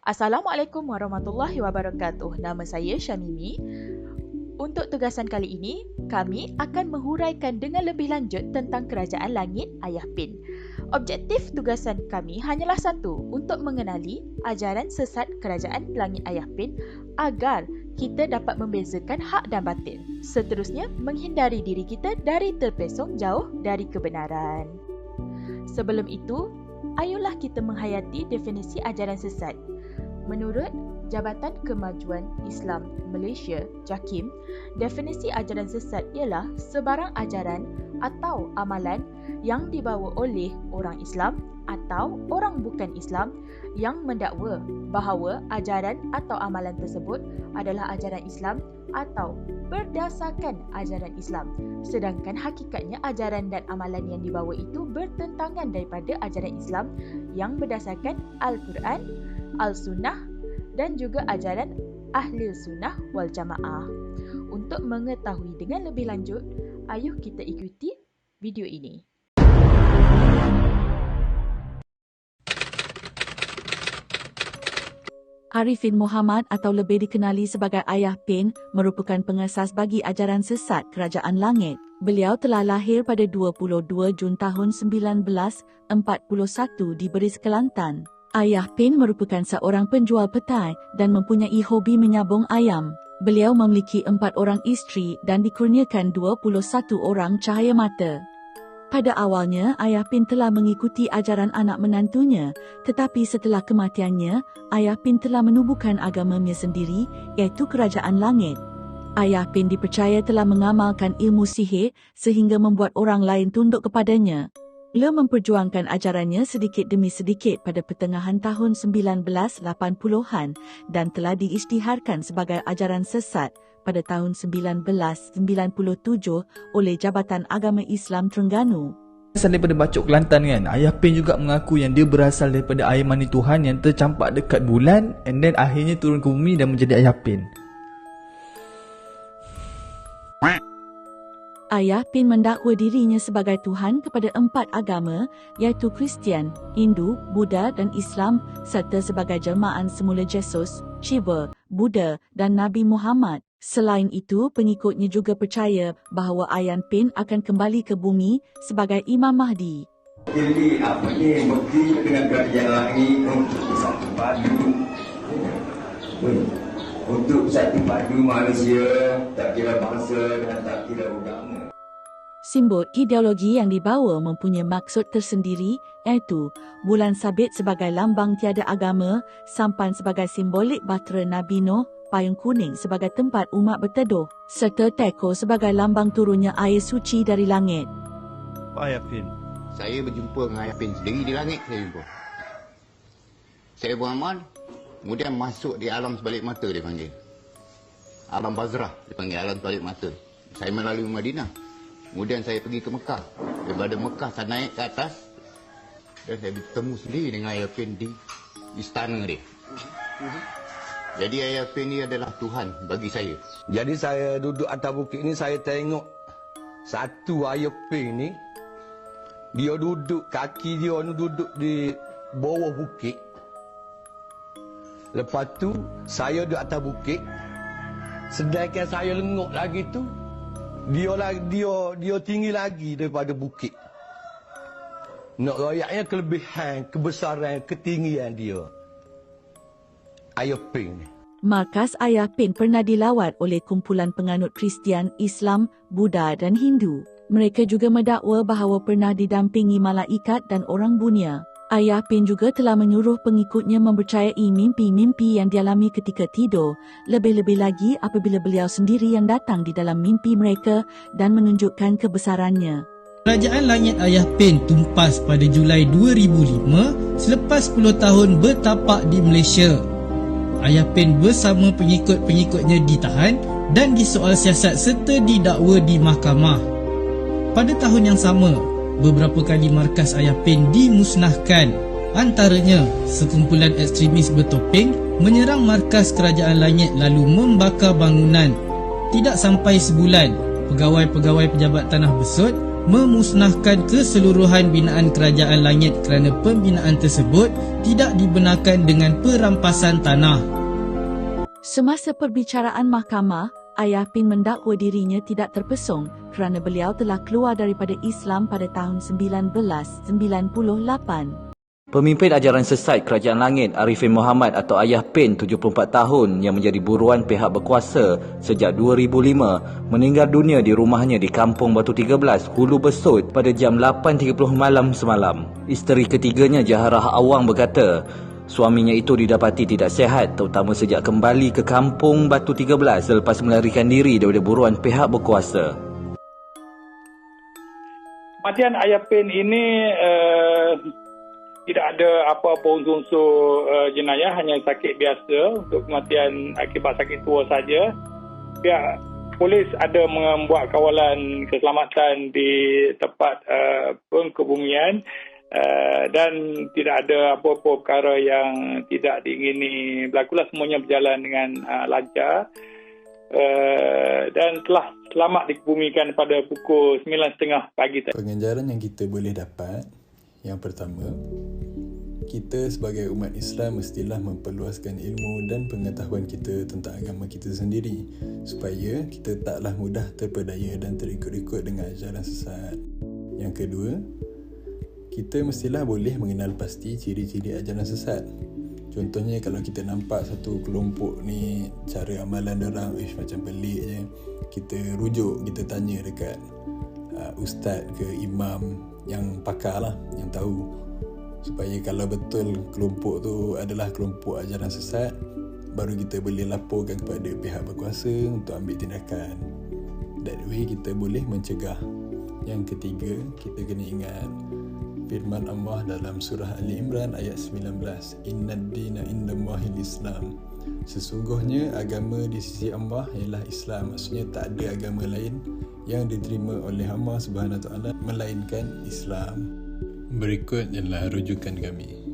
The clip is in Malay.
Assalamualaikum warahmatullahi wabarakatuh. Nama saya Syamimi. Untuk tugasan kali ini, kami akan menghuraikan dengan lebih lanjut tentang Kerajaan Langit Ayah Pin. Objektif tugasan kami hanyalah satu, untuk mengenali ajaran sesat Kerajaan Langit Ayah Pin agar kita dapat membezakan hak dan batil. Seterusnya, menghindari diri kita dari terpesong jauh dari kebenaran. Sebelum itu, ayolah kita menghayati definisi ajaran sesat. Menurut Jabatan Kemajuan Islam Malaysia, JAKIM, definisi ajaran sesat ialah sebarang ajaran atau amalan yang dibawa oleh orang Islam atau orang bukan Islam yang mendakwa bahawa ajaran atau amalan tersebut adalah ajaran Islam atau berdasarkan ajaran Islam, sedangkan hakikatnya ajaran dan amalan yang dibawa itu bertentangan daripada ajaran Islam yang berdasarkan Al-Quran, Al-Sunnah dan juga ajaran Ahli Sunnah wal Jamaah. Untuk mengetahui dengan lebih lanjut, ayuh kita ikuti video ini. Arifin Muhammad atau lebih dikenali sebagai Ayah Pin merupakan pengasas bagi ajaran sesat Kerajaan Langit. Beliau telah lahir pada 22 Jun tahun 1941 di Beris, Kelantan. Ayah Pin merupakan seorang penjual petai dan mempunyai hobi menyabung ayam. Beliau memiliki 4 orang isteri dan dikurniakan 21 orang cahaya mata. Pada awalnya, Ayah Pin telah mengikuti ajaran anak menantunya, tetapi setelah kematiannya, Ayah Pin telah menubuhkan agamanya sendiri, iaitu Kerajaan Langit. Ayah Pin dipercaya telah mengamalkan ilmu sihir sehingga membuat orang lain tunduk kepadanya. Beliau memperjuangkan ajarannya sedikit demi sedikit pada pertengahan tahun 1980-an dan telah diisytiharkan sebagai ajaran sesat pada tahun 1997 oleh Jabatan Agama Islam Terengganu. Berasal daripada Bacok Kelantan kan, Ayah Pin juga mengaku yang dia berasal daripada air mani Tuhan yang tercampak dekat bulan and then akhirnya turun ke bumi dan menjadi Ayah Pin. Ayah Pin mendakwa dirinya sebagai Tuhan kepada 4 agama iaitu Kristian, Hindu, Buddha dan Islam serta sebagai jelmaan semula Yesus, Shiva, Buddha dan Nabi Muhammad. Selain itu, pengikutnya juga percaya bahawa Ayah Pin akan kembali ke bumi sebagai Imam Mahdi. Jadi apa ni bukti dengan kerajaan langit untuk satu padu, untuk satu padu manusia, tak kira bangsa dan tak kira agama. Simbol ideologi yang dibawa mempunyai maksud tersendiri iaitu bulan sabit sebagai lambang tiada agama, sampan sebagai simbolik bahtera Nabi Nuh, payung kuning sebagai tempat umat berteduh, serta teko sebagai lambang turunnya air suci dari langit. Ayah Pin. Saya berjumpa dengan Ayah Pin sendiri di langit saya jumpa. Saya beramal, kemudian masuk di alam sebalik mata dia panggil. Alam Bazrah dia panggil, alam sebalik mata. Saya melalui Madinah. Kemudian saya pergi ke Mekah. Daripada Mekah saya naik ke atas dan saya bertemu sendiri dengan Ayah Pin di istana dia. Jadi Ayah Pin ni adalah Tuhan bagi saya. Jadi saya duduk atas bukit ni, saya tengok satu Ayah Pin ni, dia duduk, kaki dia ni duduk di bawah bukit. Lepas tu saya duduk atas bukit, sedangkan saya lengok lagi tu, dia tinggi lagi daripada bukit. Nak royaknya kelebihan, kebesaran, ketinggian dia. Ayah Pin ni. Markas Ayah Pin pernah dilawat oleh kumpulan penganut Kristian, Islam, Buddha dan Hindu. Mereka juga mendakwa bahawa pernah didampingi malaikat dan orang bunia. Ayah Pin juga telah menyuruh pengikutnya mempercayai mimpi-mimpi yang dialami ketika tidur, lebih-lebih lagi apabila beliau sendiri yang datang di dalam mimpi mereka dan menunjukkan kebesarannya. Kerajaan Langit Ayah Pin tumpas pada Julai 2005 selepas 10 tahun bertapak di Malaysia. Ayah Pin bersama pengikut-pengikutnya ditahan dan disoal siasat serta didakwa di mahkamah. Pada tahun yang sama, beberapa kali markas Ayah Pin dimusnahkan. Antaranya, sekumpulan ekstremis bertopeng menyerang markas Kerajaan Langit lalu membakar bangunan. Tidak sampai sebulan, pegawai-pegawai pejabat tanah besut memusnahkan keseluruhan binaan kerajaan langit kerana pembinaan tersebut tidak dibenarkan dengan perampasan tanah. Semasa perbicaraan mahkamah, Ayah Pin mendakwa dirinya tidak terpesong kerana beliau telah keluar daripada Islam pada tahun 1998. Pemimpin ajaran sesat Kerajaan Langit Arifin Muhammad atau Ayah Pin 74 tahun yang menjadi buruan pihak berkuasa sejak 2005 meninggal dunia di rumahnya di Kampung Batu 13, Hulu Besut pada jam 8.30 malam semalam. Isteri ketiganya Jaharah Awang berkata, suaminya itu didapati tidak sihat terutama sejak kembali ke Kampung Batu 13 selepas melarikan diri daripada buruan pihak berkuasa. Kematian Ayah Pin ini tidak ada apa-apa unsur-unsur jenayah, hanya sakit biasa untuk kematian akibat sakit tua saja. Pihak polis ada membuat kawalan keselamatan di tempat pengkebumian dan tidak ada apa-apa perkara yang tidak diingini berlakulah. Semuanya berjalan dengan lancar dan telah selamat dikebumikan pada pukul 9.30 pagi. Pengajaran yang kita boleh dapat, yang pertama, kita sebagai umat Islam mestilah memperluaskan ilmu dan pengetahuan kita tentang agama kita sendiri supaya kita taklah mudah terpedaya dan terikut-ikut dengan ajaran sesat. Yang kedua, kita mestilah boleh mengenal pasti ciri-ciri ajaran sesat. Contohnya kalau kita nampak satu kelompok ni cara amalan diorang macam pelik je, kita rujuk, kita tanya dekat ustaz ke imam yang pakar lah, yang tahu, supaya kalau betul kelompok tu adalah kelompok ajaran sesat, baru kita boleh laporkan kepada pihak berkuasa untuk ambil tindakan. That way kita boleh mencegah. Yang ketiga, kita kena ingat firman Allah dalam surah Ali Imran ayat 19, Innad dina indallahil Islam. Sesungguhnya agama di sisi Allah ialah Islam. Maksudnya tak ada agama lain yang diterima oleh Allah Subhanahu Wa Taala melainkan Islam. Berikut adalah rujukan kami.